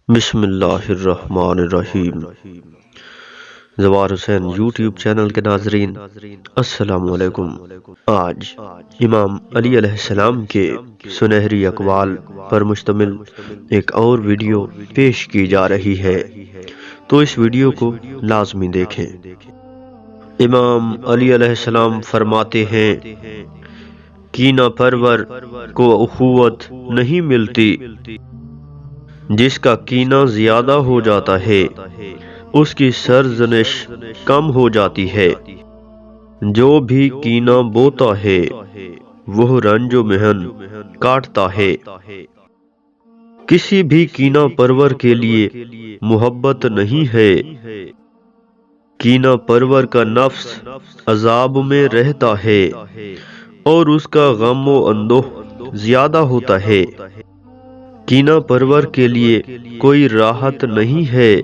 بسم اللہ الرحمن الرحیم۔ زوار حسین یوٹیوب چینل کے ناظرین السلام علیکم۔ آج امام علی علیہ السلام کے سنہری اقوال پر مشتمل ایک اور ویڈیو پیش کی جا رہی ہے، تو اس ویڈیو کو لازمی دیکھیں۔ امام علی علیہ السلام فرماتے ہیں، کینہ پرور کو اخوت نہیں ملتی، جس کا کینہ زیادہ ہو جاتا ہے اس کی سرزنش کم ہو جاتی ہے۔ جو بھی کینہ بوتا ہے وہ رنج و محن کاٹتا ہے۔ کسی بھی کینہ پرور کے لیے محبت نہیں ہے۔ کینہ پرور کا نفس عذاب میں رہتا ہے اور اس کا غم و اندوہ زیادہ ہوتا ہے۔ کینہ پرور کے لیے کوئی راحت نہیں ہے۔